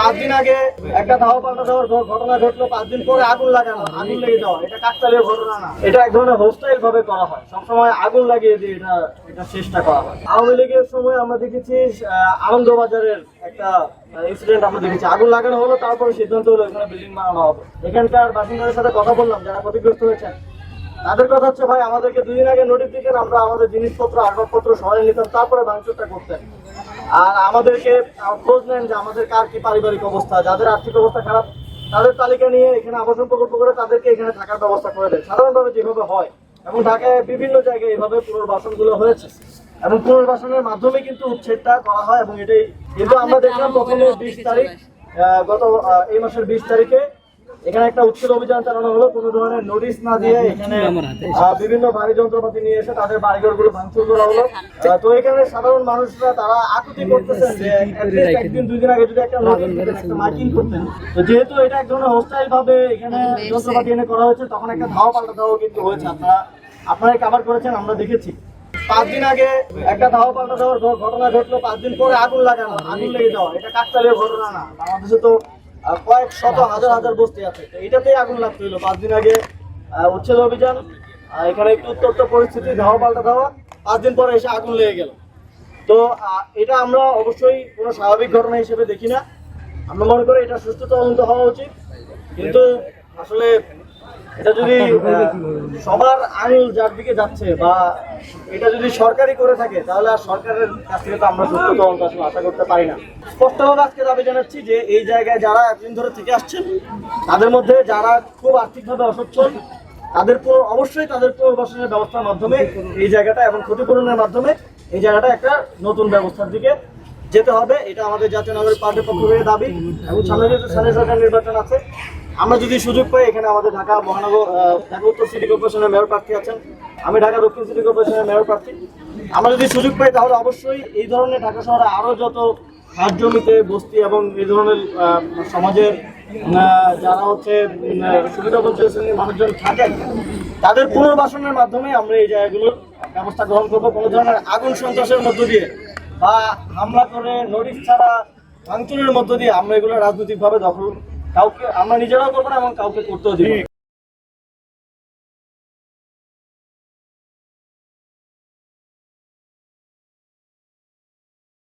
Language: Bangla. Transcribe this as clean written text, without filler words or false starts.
5 দিন আগে একটা দাহ পাল্টা দেওয়ার ঘটনা ঘটলো, 5 দিন পরে আগুন লাগানো, আগুন লেগে যাওয়া, এটা কাকতালীয় ঘটনা না, এটা এক ধরনের হোস্টাইল ভাবে করা হয়। সবসময় আগুন লাগিয়ে দিয়ে এটা চেষ্টা করা হয়। আওয়ামী লীগের সময় আমরা দেখেছি আনন্দবাজারের একটা ইনসিডেন্ট আমরা দেখেছি, আগুন লাগানো হলো, তারপরে সিদ্ধান্ত হলো এখানে বিল্ডিং বানানো হবে। এখানকার বাসিন্দাদের সাথে কথা বললাম যারা ক্ষতিগ্রস্ত হয়েছেন, তাদের কথা হচ্ছে ভাই আমাদেরকে 2 দিন আগে নোটিশ দিতেন, আমরা আমাদের জিনিসপত্র আসবাবপত্র শহরে নিতাম, তারপরে ভাঙচুরটা করতেন। আর আমাদেরকে খোঁজ নেন যে আমাদের কার কি পারিবারিক অবস্থা, যাদের আর্থিক অবস্থা খারাপ তাদের তালিকা নিয়ে এখানে আবাসন প্রকল্প করে তাদেরকে এখানে থাকার ব্যবস্থা করে দেয় সাধারণভাবে যেভাবে হয়। এবং ঢাকায় বিভিন্ন জায়গায় এভাবে পুনর্বাসনগুলো হয়েছে এবং পুনর্বাসনের মাধ্যমে কিন্তু উচ্ছেদটা করা হয়। এবং এটাই কিন্তু আমরা দেখলাম প্রথমে 20 তারিখ গত এই মাসের 20 তারিখে এখানে একটা উচ্ছেদ অভিযান চালানো হলো, কোনো ধরনের নোটিশ না দিয়ে এখানে বিভিন্ন ভারী যন্ত্রপাতি নিয়ে এসে তাদের বাড়িঘরগুলো ভাঙচুর করা হলো। তো এখানে সাধারণ মানুষরা তারা আকুতি করতেছেন যে একদিন 2 দিন আগে যদি একটা নোটিশ দিতেন, একটা মাইকিং করতেন। তো যেহেতু এটা এক ধরনের হোস্টাইল ভাবে এখানে যন্ত্রপাতি এনে করা হয়েছে, তখন একটা ধাওয়া পাল্টা ধাওয়া কিন্তু হয়েছে। আপনারা কভার করেছেন, আমরা দেখেছি। 5 দিন আগে একটা দাহ পাল্টা দেওয়ার ঘটনা ঘটলো, 5 দিন পরে আগুন লাগানো, আগুন লেগে যাওয়া, এটা কাকতালীয় ঘটনা না। বাংলাদেশে তো কয়েক শত হাজার হাজার বস্তি আছে, এটাতেই আগুন লাগতে হলো। 5 দিন আগে উচ্ছেদ অভিযান, এখানে একটু উত্তপ্ত পরিস্থিতি, ধাওয়া পাল্টা ধাওয়া, 5 দিন পরে এসে আগুন লেগে গেল। তো এটা আমরা অবশ্যই কোনো স্বাভাবিক ঘটনা হিসেবে দেখি না। আমরা মনে করি এটা সুষ্ঠু তদন্ত হওয়া উচিত। কিন্তু আসলে এটা যদি সবার আইন যার দিকে যাচ্ছে বা এটা যদি সরকারি করে থাকে, তাহলে আর সরকারের কাছ থেকে তো আমরা সুষ্ঠু তদন্ত আসলে আশা করতে পারি না। স্পষ্টভাবে আজকে দাবি জানাচ্ছি যে এই জায়গায় যারা এতদিন ধরে থেকে আসছেন, তাদের মধ্যে যারা খুব আর্থিকভাবে অসচ্ছল, তাদের অবশ্যই তাদের পুনর্বাসনের ব্যবস্থার মাধ্যমে এই জায়গাটা এবং ক্ষতিপূরণের মাধ্যমে এই জায়গাটা একটা নতুন ব্যবস্থার দিকে যেতে হবে। এটা আমাদের জাতীয় নাগরিক পার্টির পক্ষ থেকে দাবি। এবং সামনে যেহেতু স্থানীয় সরকার নির্বাচন আছে, আমরা যদি সুযোগ পাই, এখানে আমাদের ঢাকা উত্তর সিটি কর্পোরেশনের মেয়র প্রার্থী আছেন, আমি ঢাকা দক্ষিণ সিটি কর্পোরেশনের মেয়র প্রার্থী, আমরা যদি সুযোগ পাই তাহলে অবশ্যই এই ধরনের ঢাকা শহরে আরো যত হাট জমিতে বস্তি এবং এই ধরনের সমাজের যারা হচ্ছে সুবিধা বঞ্চিত শ্রেণীর মানুষজন থাকেন, তাদের পুনর্বাসনের মাধ্যমে আমরা এই জায়গাগুলোর ব্যবস্থা গ্রহণ করবো। কোনো ধরনের আগুন সন্ত্রাসের মধ্য দিয়ে বা হামলা করে নোটিশ ছাড়া ভাঙচুরের মধ্য দিয়ে আমরা এগুলো রাজনৈতিকভাবে দখল কাউকে আমরা নিজেরাও করবো না এবং কাউকে করতেও দিব।